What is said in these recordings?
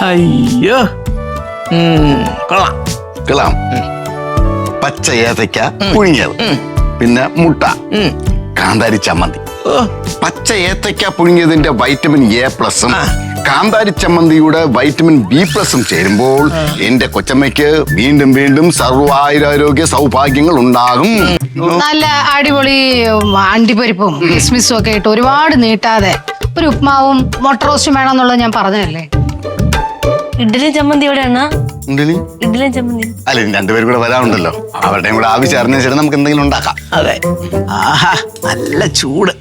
അയ്യോ കൊള്ളാം കൊള്ളാം. പച്ച ഏത്തയ്ക്ക പുഴുങ്ങിയത്, പിന്നെ മുട്ട, കാന്താരി ചമ്മന്തി. പച്ച ഏത്തയ്ക്ക പുഴുങ്ങിയതിന്റെ വൈറ്റമിൻ A+ഉം കാന്താരി ചമ്മന്തിയുടെ വൈറ്റമിൻ B+ഉം ചേരുമ്പോൾ എന്റെ കൊച്ചമ്മയ്ക്ക് വീണ്ടും വീണ്ടും സർവായുരാരോഗ്യ സൗഭാഗ്യങ്ങൾ ഉണ്ടാകും. നല്ല അടിപൊളി അണ്ടിപ്പരിപ്പും കിസ്മിസും ഒക്കെ ഇട്ട് ഒരുപാട് നീട്ടാതെ ഒരു ഉപ്മാവും മുട്ട റോസ്റ്റും വേണമെന്നുള്ളത് ഞാൻ പറഞ്ഞതല്ലേ. ഇഡ്ഡലി ചമ്മന്തി എവിടെയാണ്? ഇഡ്ഡലി ചമ്മന്തി അല്ല, രണ്ടുപേരും കൂടെ വരാനുണ്ടല്ലോ, അവരുടെയും കൂടെ ആവശ്യം അറിഞ്ഞ ശേഷം നമുക്ക് എന്തെങ്കിലും ഉണ്ടാക്കാം. അതെ. ആഹാ, നല്ല ചൂട്.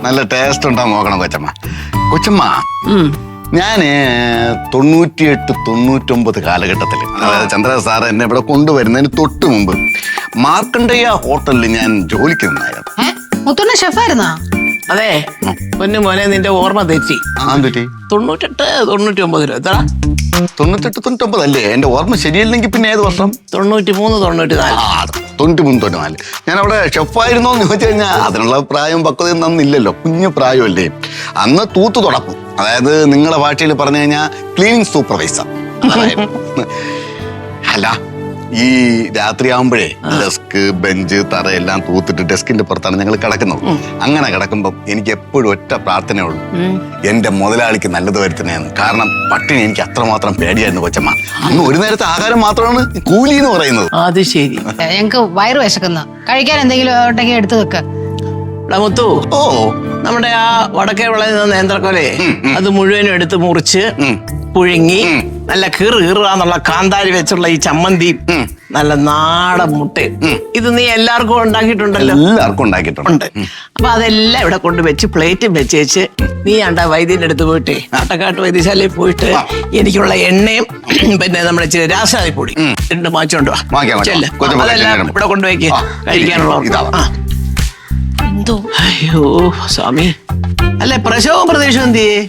നല്ല ടേസ്റ്റ് ഉണ്ടാവും നോക്കണം കൊച്ചമ്മ. കൊച്ചമ്മ, ഞാന് 98, 99 കാലഘട്ടത്തില്, അതായത് ചന്ദ്ര സാർ എന്നെ ഇവിടെ കൊണ്ടുവരുന്നതിന് തൊട്ട് മുമ്പ് മാർക്കണ്ഡേയ ഹോട്ടലിൽ ഞാൻ ജോലിക്ക് നിന്നായിരുന്നു. മുത്തുണ്ണ ഷെഫായിരുന്നാ? അതെ. പൊന്നു മോനെ, നിന്റെ ഓർമ്മ തെറ്റി. 98, 99 എത്ര? 98, 99 അല്ലേ? എന്റെ ഓർമ്മ ശരിയല്ലെങ്കിൽ പിന്നെ ഏത് വർഷം? 93, 94. 93, 94. ഞാൻ അവിടെ ഷെഫായിരുന്നോ എന്ന് ചോദിച്ചു കഴിഞ്ഞാൽ അതിനുള്ള പ്രായം പക്വതയും നന്നില്ലല്ലോ, കുഞ്ഞു പ്രായമല്ലേ. അന്ന് തൂത്തു തുടക്കും, അതായത് നിങ്ങളുടെ ഭാഷയിൽ പറഞ്ഞു കഴിഞ്ഞാൽ ക്ലീനിങ് സൂപ്പർവൈസർ. അല്ല, ഈ രാത്രിയാകുമ്പോഴേ ഡെസ്ക്, ബെഞ്ച്, തറയെല്ലാം തൂത്തിട്ട് ഡെസ്കിന്റെ പുറത്താണ് ഞങ്ങൾ കിടക്കുന്നത്. അങ്ങനെ കിടക്കുമ്പോൾ എനിക്ക് എപ്പോഴും ഒറ്റ പ്രാർത്ഥനയുള്ളൂ, എന്റെ മുതലാളിക്ക് നല്ലത് വരുത്തണേന്ന്. കാരണം പട്ടിണി എനിക്ക് അത്രമാത്രം പേടിയായിരുന്നു കൊച്ചമ്മ. അന്ന് ഒരു നേരത്തെ ആഹാരം മാത്രമാണ് കൂലി എന്ന് പറയുന്നത്. അത് ശരി. ഞങ്ങക്ക് വയറ് വിശക്കുന്ന, കഴിക്കാൻ എന്തെങ്കിലും ഉണ്ടെങ്കിൽ എടുത്തു വെക്ക. മുത്തു, ഓ, നമ്മുടെ ആ വടക്കേ വിളയുന്ന നേന്ത്രക്കൊലെ അത് മുഴുവനും എടുത്ത് മുറിച്ച് പുഴുങ്ങി നല്ല കീറാന്നുള്ള കാന്താരി വെച്ചുള്ള ഈ ചമ്മന്തി, നല്ല നാടൻ മുട്ട, ഇത് നീ എല്ലാവർക്കും ഉണ്ടാക്കിയിട്ടുണ്ടല്ലോ? എല്ലാവർക്കും ഉണ്ടാക്കിയിട്ടുണ്ട്. അപ്പൊ അതെല്ലാം ഇവിടെ കൊണ്ട് വെച്ച് പ്ലേറ്റും വെച്ചേച്ച് നീ ആണ്ട വൈദ്യന്റെ അടുത്ത് പോയിട്ടേ, ആട്ടക്കാട്ട് വൈദ്യശാലയിൽ പോയിട്ട് എനിക്കുള്ള എണ്ണയും പിന്നെ നമ്മുടെ രാസാദിപ്പൊടി രണ്ട് മാച്ചോണ്ട് വാ. അതെല്ലാം ഇവിടെ കൊണ്ടുപോയിക്ക് കഴിക്കാനുള്ള. എന്തോ? അയ്യോ സ്വാമി, അല്ലെ പ്രസവവും പ്രതീക്ഷയും എന്തിയേ?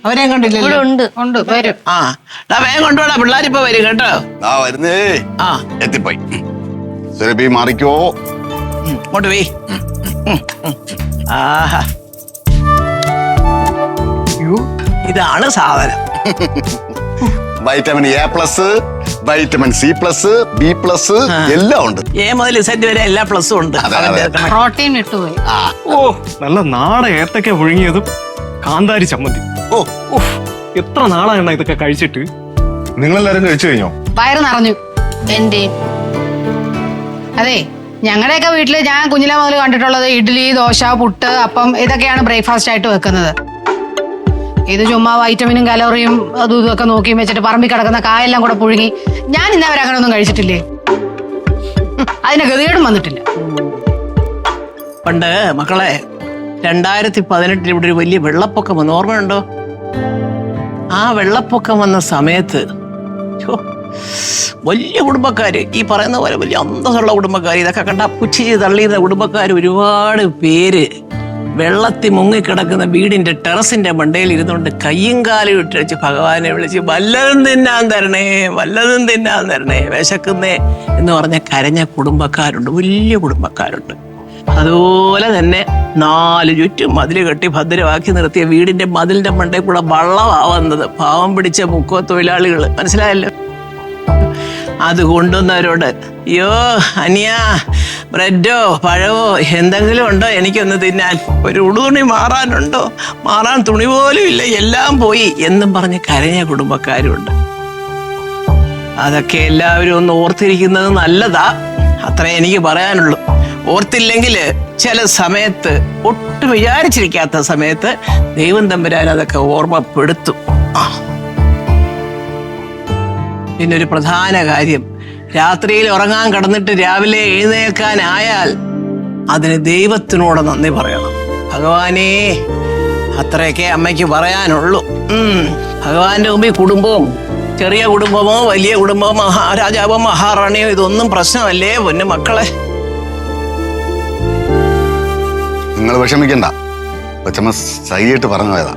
അവരെയും കണ്ടില്ലല്ലോ. ഉണ്ട് വരും. ആ, വേഗം കൊണ്ടുപോടാ, പിള്ളേരിപ്പോ വരും കേട്ടോ. വരുന്നേ. ആ, എത്തിപ്പോയി. സുരഭി മാറിക്കോ. ഇങ്ങോട്ട് പോയി. ആഹാ, ഇതാണ് സാധനം. Vitamin A+, vitamin C+, B+, എല്ലാം ഉണ്ട്. A മുതൽ Z വരെ എല്ലാ പ്ലസും ഉണ്ട്. പ്രോട്ടീൻ ഇട്ടുപോയി. ഓ, നല്ല നാടൻ ഏത്തക്ക പുഴുങ്ങിയതും കാന്താരി ചമ്മന്തി. ഓ, എത്ര നാളാണ് ഇതൊക്കെ കഴിച്ചിട്ട്? നിങ്ങളെല്ലാരും കഴിച്ചു കഴിഞ്ഞോ? വയറ് നിറഞ്ഞു എന്റെ. അതെ, ഞങ്ങളുടെയൊക്കെ വീട്ടില് ഞാൻ കുഞ്ഞിലെ മുതൽ കണ്ടിട്ടുള്ളത് ഇഡ്ഡലി, ദോശ, പുട്ട്, അപ്പം ഇതൊക്കെയാണ് ബ്രേക്ക്ഫാസ്റ്റ് ആയിട്ട് വെക്കുന്നത്. ഇത് ചുമ്മാ വൈറ്റമിനും കലോറിയും അതും ഇതൊക്കെ നോക്കി വെച്ചിട്ട് പറമ്പിൽ കിടക്കുന്ന കായെല്ലാം കൂടെ പുഴുങ്ങി ഞാൻ ഇന്നവരെ അങ്ങനെ ഒന്നും കഴിച്ചിട്ടില്ലേ. അതിന്റെ ഗതികേടും വന്നിട്ടില്ല. പണ്ട് മക്കളെ 2018 ഇവിടെ ഒരു വലിയ വെള്ളപ്പൊക്കം വന്നു, ഓർമ്മയുണ്ടോ? ആ വെള്ളപ്പൊക്കം വന്ന സമയത്ത് വലിയ കുടുംബക്കാര്, ഈ പറയുന്ന പോലെ വലിയ അന്തസ്സുള്ള കുടുംബക്കാർ, ഇതൊക്കെ കണ്ട പുച്ഛിച്ച് തള്ളിയിരുന്ന കുടുംബക്കാർ ഒരുപാട് പേര് വെള്ളത്തിൽ മുങ്ങിക്കിടക്കുന്ന വീടിന്റെ ടെറസിന്റെ മണ്ടയിൽ ഇരുന്നുകൊണ്ട് കയ്യും കാലും ഇട്ട് വെച്ച് ഭഗവാനെ വിളിച്ച് വല്ലതും തിന്നാൻ തരണേ, വല്ലതും തിന്നാൻ തരണേ, വിശക്കുന്നേ എന്ന് പറഞ്ഞ കരഞ്ഞ കുടുംബക്കാരുണ്ട്, വലിയ കുടുംബക്കാരുണ്ട്. അതുപോലെ തന്നെ 4 ചുറ്റും മതില് കെട്ടി ഭദ്രമാക്കി നിർത്തിയ വീടിന്റെ മതിലിന്റെ മണ്ടയിൽ കൂടെ വള്ളമാവുന്നത് പാവം പിടിച്ച മുക്കോ തൊഴിലാളികൾ, മനസ്സിലായല്ലോ? അത് കൊണ്ടുവന്നവരോട്, അയ്യോ അനിയ, ബ്രെഡോ പഴവോ എന്തെങ്കിലും ഉണ്ടോ എനിക്കൊന്ന് തിന്നാൻ? ഒരു ഉടുതുണി മാറാനുണ്ടോ? മാറാൻ തുണി പോലും ഇല്ല, എല്ലാം പോയി എന്നും പറഞ്ഞ് കരഞ്ഞ കുടുംബക്കാരുണ്ട്. അതൊക്കെ എല്ലാവരും ഒന്ന് ഓർത്തിരിക്കുന്നത് നല്ലതാ, അത്രേ എനിക്ക് പറയാനുള്ളൂ. ഓർത്തില്ലെങ്കിൽ ചില സമയത്ത്, ഒട്ടും വിചാരിച്ചിരിക്കാത്ത സമയത്ത് ദൈവം തമ്പുരാൻ അതൊക്കെ ഓർമ്മപ്പെടുത്തും. പിന്നെ ഒരു പ്രധാന കാര്യം, രാത്രിയിൽ ഉറങ്ങാൻ കിടന്നിട്ട് രാവിലെ എഴുന്നേൽക്കാനായാൽ അതിന് ദൈവത്തിനോട് നന്ദി പറയണം. ഭഗവാനേ, അത്രയൊക്കെ അമ്മയ്ക്ക് പറയാനുള്ളൂ. ഭഗവാന്റെ മുമ്പിൽ കുടുംബവും, ചെറിയ കുടുംബമോ വലിയ കുടുംബമോ മഹാരാജാവോ മഹാറാണിയോ ഇതൊന്നും പ്രശ്നമല്ലേ പൊന്നു മക്കളെ. നിങ്ങൾ വിഷമിക്കണ്ട, കൊച്ചമ്മ സഹിയായിട്ട് പറഞ്ഞു പോയതാ.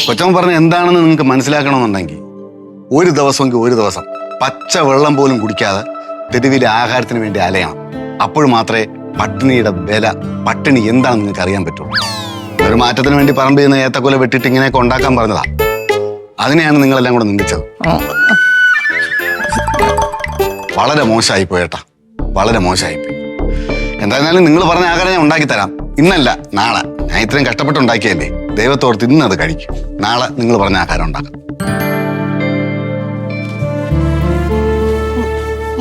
കൊച്ചമ്മ പറഞ്ഞ എന്താണെന്ന് നിങ്ങൾക്ക് മനസ്സിലാക്കണമെന്നുണ്ടെങ്കിൽ ഒരു ദിവസമെങ്കിൽ ഒരു ദിവസം പച്ച വെള്ളം പോലും കുടിക്കാതെ തെരുവിലെ ആഹാരത്തിന് വേണ്ടി അലയണം. അപ്പോൾ മാത്രമേ പട്ടിണിയുടെ വില, പട്ടിണി എന്താണെന്ന് നിങ്ങൾക്ക് അറിയാൻ പറ്റുള്ളൂ. ഒരു മാറ്റത്തിന് വേണ്ടി പറമ്പ് ചെയ്യുന്ന ഏത്തക്കൊല വെട്ടിട്ട് ഇങ്ങനെയൊക്കെ ഉണ്ടാക്കാൻ പറഞ്ഞതാ. അതിനെയാണ് നിങ്ങളെല്ലാം കൂടെ നിന്ദിച്ചത്. വളരെ മോശമായി പോയേട്ടാ, വളരെ മോശമായിപ്പോയി. എന്തായാലും നിങ്ങൾ പറഞ്ഞ ആഹാരം ഞാൻ ഉണ്ടാക്കി തരാം. ഇന്നല്ല, നാളെ. ഞാൻ ഇത്രയും കഷ്ടപ്പെട്ടുണ്ടാക്കിയല്ലേ, ദൈവത്തോർത്ത് ഇന്ന് അത് കഴിക്കും. നാളെ നിങ്ങൾ പറഞ്ഞ ആഹാരം ഉണ്ടാക്കാം.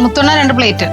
മുത്തുണ്ണ 2 പ്ലേറ്റ്.